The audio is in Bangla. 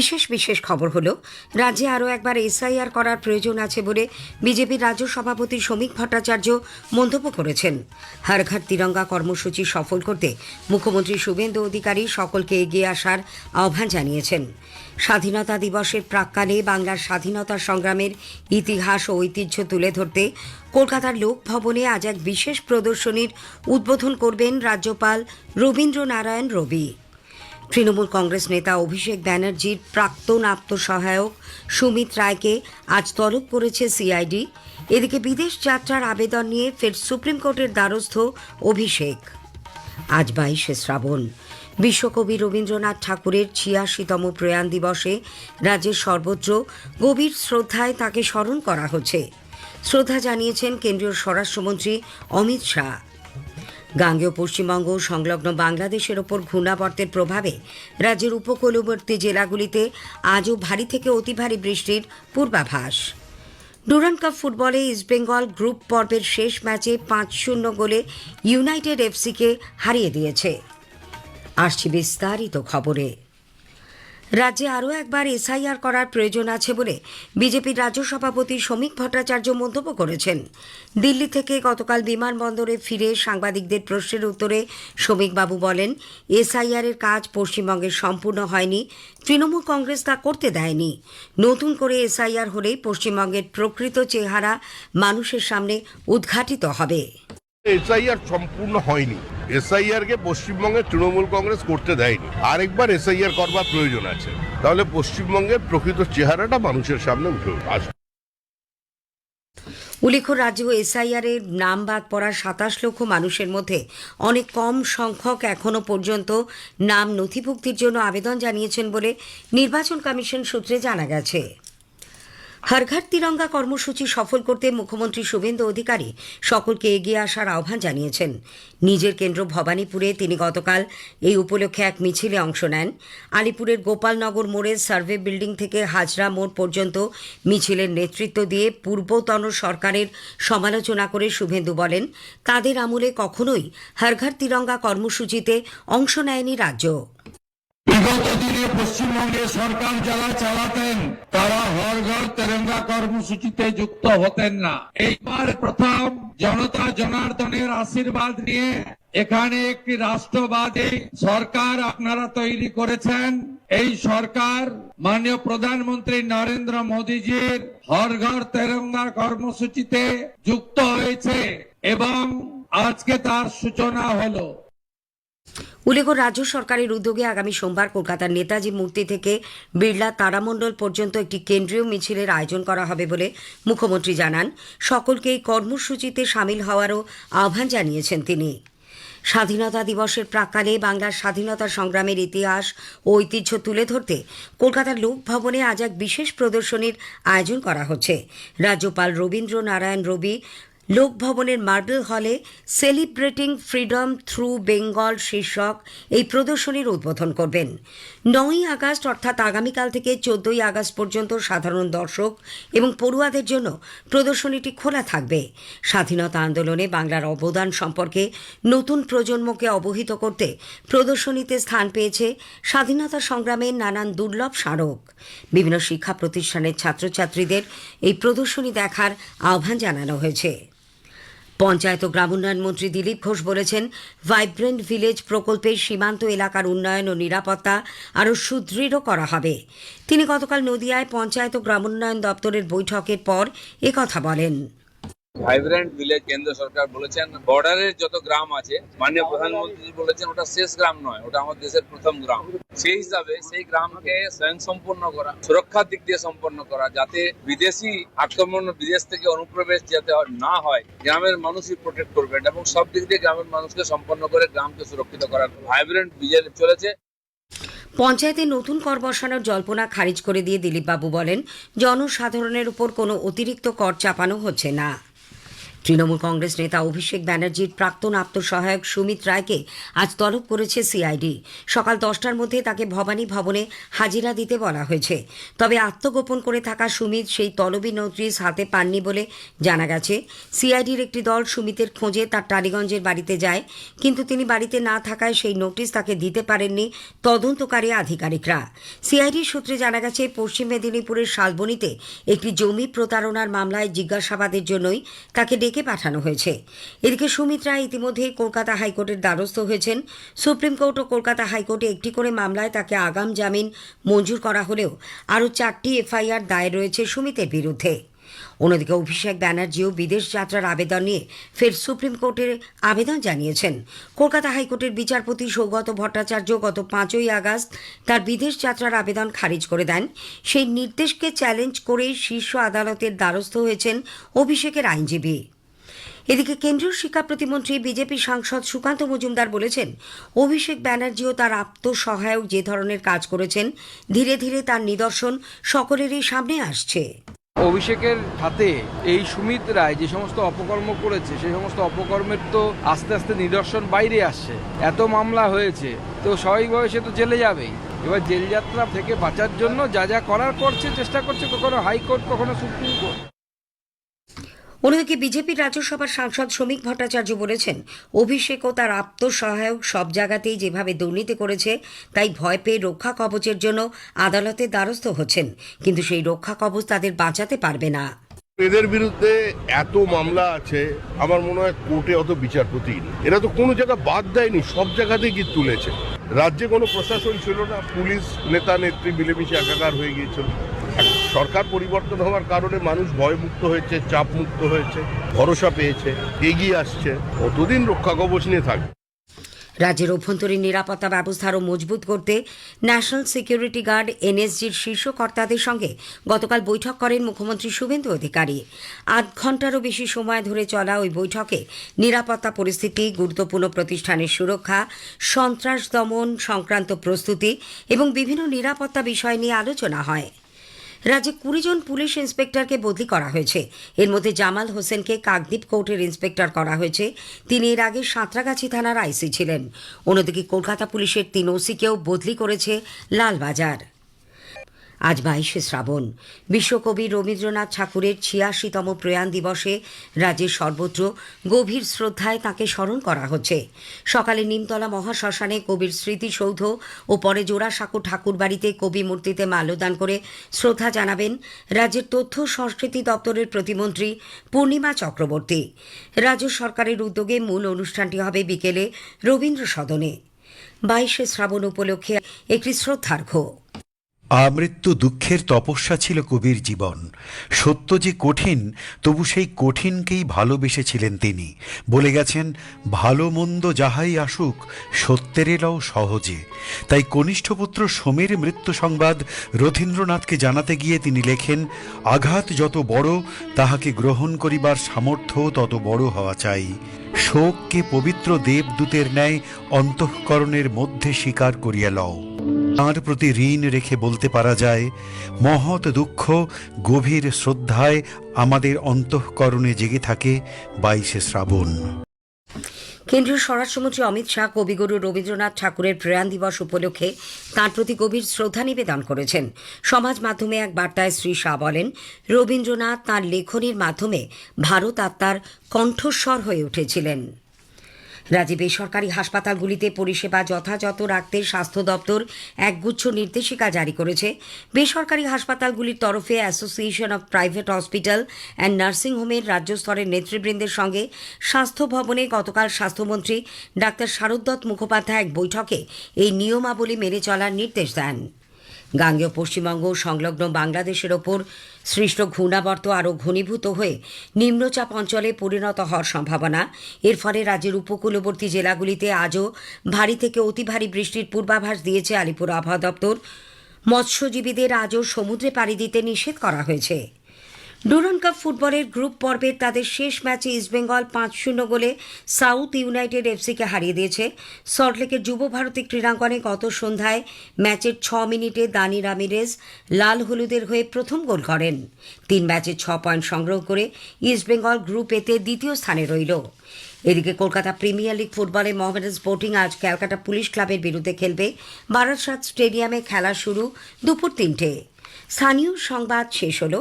বিশেষ খবর হলো, রাজ্যে আরও একবার এসআইআর করার প্রয়োজন আছে বলে বিজেপির রাজ্য সভাপতি শ্রমিক ভট্টাচার্য মন্তব্য করেছেন। হর ঘর তিরঙ্গা কর্মসূচি সফল করতে মুখ্যমন্ত্রী শুভেন্দু অধিকারী সকলকে এগিয়ে আসার আহ্বান জানিয়েছেন। স্বাধীনতা দিবসের প্রাক্কালে বাংলার স্বাধীনতা সংগ্রামের ইতিহাস ও ঐতিহ্য তুলে ধরতে কলকাতার লোকভবনে আজ এক বিশেষ প্রদর্শনীর উদ্বোধন করবেন রাজ্যপাল রবীন্দ্রনারায়ণ রবি। তৃণমূল কংগ্রেস নেতা অভিষেক ব্যানার্জির প্রাক্তন আত্মসহায়ক সুমিত রায়কে আজ তলব করেছে সিআইডি। এদিকে বিদেশ যাত্রার আবেদন নিয়ে ফের সুপ্রিম কোর্টের দ্বারস্থ অভিষেক। আজ 22শে শ্রাবণ, বিশ্বকবি রবীন্দ্রনাথ ঠাকুরের ৮৬তম প্রয়াণ দিবসে রাজ্যের সর্বত্র গভীর শ্রদ্ধায় তাঁকে স্মরণ করা হচ্ছে। শ্রদ্ধা জানিয়েছেন কেন্দ্রীয় স্বরাষ্ট্রমন্ত্রী অমিত শাহ। গাঙ্গেয় পশ্চিমবঙ্গ সংলগ্ন বাংলাদেশের ওপর ঘূর্ণাবর্তের প্রভাবে রাজ্যের উপকূলবর্তী জেলাগুলিতে আজও ভারী থেকে অতি ভারী বৃষ্টির পূর্বাভাস। ডুরান্ড কাপ ফুটবলে ইস্টবেঙ্গল গ্রুপ পর্বের শেষ ম্যাচে ৫-০ গোলে ইউনাইটেড এফসিকে হারিয়ে দিয়েছে। আসছি বিস্তারিত খবরে। রাজ্যে আরও একবার এসআইআর করার প্রয়োজন আছে বলে বিজেপির রাজ্য সভাপতি শ্রমিক ভট্টাচার্য মন্তব্য করেছেন। দিল্লি থেকে গতকাল বিমানবন্দরে ফিরে সাংবাদিকদের প্রশ্নের উত্তরে শ্রমিকবাবু বলেন, এসআইআরের কাজ পশ্চিমবঙ্গে সম্পূর্ণ হয়নি, তৃণমূল কংগ্রেস তা করতে দেয়নি। নতুন করে এসআইআর হলেই পশ্চিমবঙ্গের প্রকৃত চেহারা মানুষের সামনে উদ্ঘাটিত হবে। এসআইআর সম্পূর্ণ হয়নি। এসআইআর কে পশ্চিমবঙ্গের তৃণমূল কংগ্রেস করতে দেয়নি। আরেকবার এসআইআর করবার প্রয়োজন আছে, তাহলে পশ্চিমবঙ্গের প্রকৃত চেহারাটা মানুষের সামনে উঠে আসবে। উল্লেখ্য, রাজ্য এসআইআর এর নাম বাদ পড়া ২৭ লক্ষ মানুষের মধ্যে অনেক কম সংখ্যক এখনও পর্যন্ত নাম নথিভুক্তির জন্য আবেদন জানিয়েছেন বলে নির্বাচন কমিশন সূত্রে জানা গেছে। হর ঘর তিরঙ্গা কর্মসূচি সফল করতে মুখ্যমন্ত্রী শুভেন্দু অধিকারী সকলকে এগিয়ে আসার আহ্বান জানিয়েছেন। নিজের কেন্দ্র ভবানীপুরে তিনি গতকাল এই উপলক্ষে এক মিছিলে অংশ নেন। আলিপুরের গোপালনগর মোড়ের সার্ভে বিল্ডিং থেকে হাজরা মোড় পর্যন্ত মিছিলের নেতৃত্ব দিয়ে পূর্বতন সরকারের সমালোচনা করে শুভেন্দু বলেন, তাদের আমলে কখনোই হর ঘর তিরঙ্গা কর্মসূচিতে অংশ নেয়নি রাজ্য। বিগত দিনে পশ্চিমবঙ্গে সরকার যারা চালাতেন তারা হর ঘর তেরঙ্গা কর্মসূচিতে যুক্ত হতেন না। এইবার প্রথম জনতা জনার্দনের আশীর্বাদ নিয়ে এখানে একটি রাষ্ট্রবাদী সরকার আপনারা তৈরি করেছেন। এই সরকার মাননীয় প্রধানমন্ত্রী নরেন্দ্র মোদীজির হর ঘর তেরঙ্গা কর্মসূচিতে যুক্ত হয়েছে এবং আজকে তার সূচনা হলো। উল্লেখ্য, রাজ্য সরকারের উদ্যোগে আগামী সোমবার কলকাতার নেতাজি মূর্তি থেকে বিড়লা তারামণ্ডল পর্যন্ত একটি কেন্দ্রীয় মিছিলের আয়োজন করা হবে বলে মুখ্যমন্ত্রী জানান। সকলকে এই কর্মসূচিতে সামিল হওয়ারও আহ্বান জানিয়েছেন তিনি। স্বাধীনতা দিবসের প্রাক্কালে বাংলার স্বাধীনতা সংগ্রামের ইতিহাস ও ঐতিহ্য তুলে ধরতে কলকাতার লোকভবনে আজ এক বিশেষ প্রদর্শনীর আয়োজন করা হচ্ছে। রাজ্যপাল রবীন্দ্রনারায়ণ রবি লোকভবনের মার্বেল হলে সেলিব্রেটিং ফ্রিডম থ্রু বেঙ্গল শীর্ষক এই প্রদর্শনীর উদ্বোধন করবেন। ৯ই আগস্ট অর্থাৎ আগামীকাল থেকে ১৪ই আগস্ট পর্যন্ত সাধারণ দর্শক এবং পড়ুয়াদের জন্য প্রদর্শনীটি খোলা থাকবে। স্বাধীনতা আন্দোলনে বাংলার অবদান সম্পর্কে নতুন প্রজন্মকে অবহিত করতে প্রদর্শনীতে স্থান পেয়েছে স্বাধীনতা সংগ্রামের নানান দুর্লভ স্মারক। বিভিন্ন শিক্ষা প্রতিষ্ঠানের ছাত্রছাত্রীদের এই প্রদর্শনী দেখার আহ্বান জানানো হয়েছে। পঞ্চায়েত ও গ্রামোন্নয়ন মন্ত্রী দিলীপ ঘোষ বলেছেন, ভাইব্রেন্ট ভিলেজ প্রকল্পে সীমান্ত এলাকার উন্নয়ন ও নিরাপত্তা আরও সুদৃঢ় করা হবে। তিনি গতকাল নদিয়ায় পঞ্চায়েত ও গ্রামোন্নয়ন দপ্তরের বৈঠকের পর একথা বলেন। ভাইব্রেন্ট ভিলেজ কেন্দ্র সরকার বলেছেন বর্ডারের যত গ্রাম আছে, মাননীয় প্রধানমন্ত্রী বলেছেন ওটা শেষ গ্রাম নয়, ওটা আমাদের দেশের প্রথম গ্রাম। সেই হিসাবে সেই গ্রামকে স্বয়ং সম্পূর্ণ করা, সুরক্ষার দিক দিয়ে সম্পন্ন করা, যাতে বিদেশি আক্রমণ বিদেশ থেকে অনুপ্রবেশ যাতে না হয়, গ্রামের মানুষই প্রোটেক্ট করবেন এবং সব দিক দিয়ে গ্রামের মানুষকে সম্পন্ন করে গ্রামকে সুরক্ষিত করার ভাইব্রেন্ট ভিলেজ চলেছে। পঞ্চায়েতে নতুন কর বসানোর জল্পনা খারিজ করে দিয়ে দিলীপবাবু বলেন, জনসাধারণের উপর কোনো অতিরিক্ত কর চাপানো হচ্ছে না। তৃণমূল কংগ্রেস নেতা অভিষেক ব্যানার্জির প্রাক্তন আত্মসহায়ক সুমিত রায়কে আজ তলব করেছে সিআইডি। সকাল 10টার মধ্যে তাকে ভবানী ভবনে হাজিরা দিতে বলা হয়েছে। তবে আত্মগোপন করে থাকা সুমিত সেই তলবি নোটিশ হাতে পাননি বলে জানা গেছে। সিআইডির একটি দল সুমিতের খোঁজে তার টালিগঞ্জের বাড়িতে যায়, কিন্তু তিনি বাড়িতে না থাকায় সেই নোটিশ তাকে দিতে পারেননি তদন্তকারী আধিকারিকরা। সিআইডি সূত্রে জানা গেছে, পশ্চিম মেদিনীপুরের শালবনীতে একটি জমি প্রতারণার মামলায় জিজ্ঞাসাবাদের জন্যই তাকে ডেকে পাঠানো হয়েছে। এদিকে সুমিত রায় ইতিমধ্যে কলকাতা হাইকোর্টের দ্বারস্থ হয়েছেন। সুপ্রিম কোর্ট ও কলকাতা হাইকোর্টে একটি করে মামলায় তাকে আগাম জামিন মঞ্জুর করা হলেও আরও 4টি এফআইআর দায়ের রয়েছে সুমিতের বিরুদ্ধে। অন্যদিকে অভিষেক ব্যানার্জিও বিদেশ যাত্রার আবেদন নিয়ে ফের সুপ্রিম কোর্টের আবেদন জানিয়েছেন। কলকাতা হাইকোর্টের বিচারপতি সৌগত ভট্টাচার্য গত 5ই আগস্ট তার বিদেশ যাত্রার আবেদন খারিজ করে দেন। সেই নির্দেশকে চ্যালেঞ্জ করে শীর্ষ আদালতের দ্বারস্থ হয়েছেন অভিষেকের আইনজীবী। এদিকে কেন্দ্রীয় শিক্ষা প্রতিমন্ত্রী বিজেপি সাংসদ সুকান্ত মজুমদার বলেছেন, অভিষেক ব্যানার্জিও তার আত্মসহায়ক যে ধরনের কাজ করেছেন, ধীরে ধীরে তার নিদর্শন সকলেরই সামনে আসছে। অভিষেকের হাতে এই সুমিত রায় যে সমস্ত অপকর্ম করেছে, সেই সমস্ত অপকর্মের তো আস্তে আস্তে নিদর্শন বাইরে আসছে। এত মামলা হয়েছে, তো স্বাভাবিকভাবে সে তো জেলে যাবেই। এবার জেল যাত্রা থেকে বাঁচার জন্য যা যা করার করছে, চেষ্টা করছে, কখনো হাইকোর্ট কখনো সুপ্রিম কোর্ট। অন্যদিকে বিজেপির রাজ্যসভার সাংসদ শ্রমিক ভট্টাচার্য বলেছেন, অভিষেক ও তার আত্মসহায়ক সব জায়গাতেই যেভাবে দুর্নীতি করেছে, তাই ভয় পেয়ে রক্ষা কবচের জন্য আদালতের দ্বারস্থ হচ্ছেন, কিন্তু সেই রক্ষা কবচ তাদের বাঁচাতে পারবে না। এদের বিরুদ্ধে এত মামলা আছে, আমার মনে হয় কোর্টে অত বিচারপতি নেই। এরা তো কোনো জায়গা বাদ দেয়নি, সব জায়গাতেই গিয়ে তুলেছে। রাজ্যে কোনো প্রশাসন ছিল না, পুলিশ নেতা নেত্রী মিলেমিশে একাকার হয়ে গিয়েছিল। সরকার পরিবর্তন হওয়ার কারণে মানুষ ভয়মুক্ত হয়েছে, চাপ মুক্ত হয়েছে, ভরসা পেয়েছে, এগিয়ে আসছে। কতদিন রক্ষা কবচ নিয়ে থাকবে? রাজ্যের অভ্যন্তরীণ নিরাপত্তা ব্যবস্থা আরও মজবুত করতে ন্যাশনাল সিকিউরিটি গার্ড এনএসজির শীর্ষ কর্তাদের সঙ্গে গতকাল বৈঠক করেন মুখ্যমন্ত্রী শুভেন্দু অধিকারী। 8 ঘণ্টারও বেশি সময় ধরে চলা ওই বৈঠকে নিরাপত্তা পরিস্থিতি, গুরুত্বপূর্ণ প্রতিষ্ঠানের সুরক্ষা, সন্ত্রাস দমন সংক্রান্ত প্রস্তুতি এবং বিভিন্ন নিরাপত্তা বিষয় নিয়ে আলোচনা হয়। রাজ্যে 20 জন পুলিশ ইন্সপেক্টরকে বদলি করা হয়েছে। এর মধ্যে জামাল হোসেনকে কাকদ্বীপ কোর্টের ইন্সপেক্টর করা হয়েছে। তিনি এর আগে সাঁতরাগাছি থানার আইসি ছিলেন। অন্যদিকে কলকাতা পুলিশের 3 ওসিকেও বদলি করেছে লালবাজার। আজ 22শে শ্রাবণ। বিশ্বকবি রবীন্দ্রনাথ ঠাকুরের 86তম প্রয়াণ দিবসে রাজ্যের সর্বত্র গভীর শ্রদ্ধায় তাঁকে স্মরণ করা হচ্ছে। সকালে নিমতলা মহাশ্মশানে কবির স্মৃতিসৌধ ও পরে জোড়াসাঁকো ঠাকুরবাড়িতে কবি মূর্তিতে মাল্যদান করে শ্রদ্ধা জানাবেন রাজ্যের তথ্য সংস্কৃতি দপ্তরের প্রতিমন্ত্রী পূর্ণিমা চক্রবর্তী। রাজ্য সরকারের উদ্যোগে মূল অনুষ্ঠানটি হবে বিকেলে রবীন্দ্র সদনে। 22শে শ্রাবণ উপলক্ষে একটি শ্রদ্ধার্ঘ্য। আমৃত্যু দুঃখের তপস্যা ছিল কবির জীবন। সত্য যে কঠিন, তবু সেই কঠিনকেই ভালোবেসেছিলেন তিনি। বলে গেছেন, ভালো মন্দ যাহাই আসুক, সত্যের এলাও সহজে। তাই কনিষ্ঠ পুত্র সোমের মৃত্যু সংবাদ রথীন্দ্রনাথকে জানাতে গিয়ে তিনি লেখেন, আঘাত যত বড়, তাহাকে গ্রহণ করিবার সামর্থ্য তত বড় হওয়া চাই। শোককে পবিত্র দেবদূতের ন্যায় অন্তঃকরণের মধ্যে স্বীকার করিয়া লও। তাঁর প্রতি ঋণ রেখে বলতে পারা যায়, মহৎ দুঃখ গভীর শ্রদ্ধায় আমাদের অন্তঃকরণে জেগে থাকে 22শে শ্রাবণ। কেন্দ্রীয় স্বরাষ্ট্রমন্ত্রী অমিত শাহ কবিগুরু রবীন্দ্রনাথ ঠাকুরের প্রয়াণ দিবস উপলক্ষে তাঁর প্রতি গভীর শ্রদ্ধা নিবেদন করেছেন। সমাজ মাধ্যমে এক বার্তায় শ্রী শাহ বলেন, রবীন্দ্রনাথ তাঁর লেখনীর মাধ্যমে ভারত আত্মার কণ্ঠস্বর হয়ে উঠেছিলেন। রাজ্যে বেসরকারি হাসপাতালগুলিতে পরিষেবা যথাযথ রাখতে স্বাস্থ্য দপ্তর একগুচ্ছ নির্দেশিকা জারি করেছে। বেসরকারি হাসপাতালগুলির তরফে association of private hospital and nursing হোমের রাজ্য স্তরের নেতৃবৃন্দের সঙ্গে স্বাস্থ্য ভবনে গতকাল স্বাস্থ্যমন্ত্রী ডাক্তার শারদ মুখোপাধ্যায় এক বৈঠকে এই নিয়মাবলী মেনে চলার নির্দেশ দেন। গাঙ্গেয় পশ্চিমবঙ্গ সংলগ্ন বাংলাদেশের ওপর সৃষ্ট ঘূর্ণাবর্ত আরও ঘনীভূত হয়ে নিম্নচাপ অঞ্চলে পরিণত হওয়ার সম্ভাবনা। এর ফলে রাজ্যের উপকূলবর্তী জেলাগুলিতে আজও ভারী থেকে অতি ভারী বৃষ্টির পূর্বাভাস দিয়েছে আলিপুর আবহাওয়া দপ্তর। মৎস্যজীবীদের আজও সমুদ্রে পাড়ি দিতে নিষেধ করা হয়েছে। ডুরান্ড কাপ ফুটবলের গ্রুপ পর্বের তাদের শেষ ম্যাচে ইস্টবেঙ্গল 5-0 গোলে সাউথ ইউনাইটেড এফসিকে হারিয়ে দিয়েছে। সল্টলেকের যুব ভারতী ক্রীড়াঙ্গনে গত সন্ধ্যায় ম্যাচের 6 মিনিটে দানি রামিরেজ লাল হলুদের হয়ে প্রথম গোল করেন। 3 ম্যাচে 6 পয়েন্ট সংগ্রহ করে ইস্টবেঙ্গল গ্রুপ এতে দ্বিতীয় স্থানে রইল। এদিকে কলকাতা প্রিমিয়ার লিগ ফুটবলে মোহামেডান স্পোর্টিং আজ ক্যালকাটা পুলিশ ক্লাবের বিরুদ্ধে খেলবে। বারাসাত স্টেডিয়ামে খেলা শুরু দুপুর 3টে। স্থানীয় সংবাদ শেষ হলো।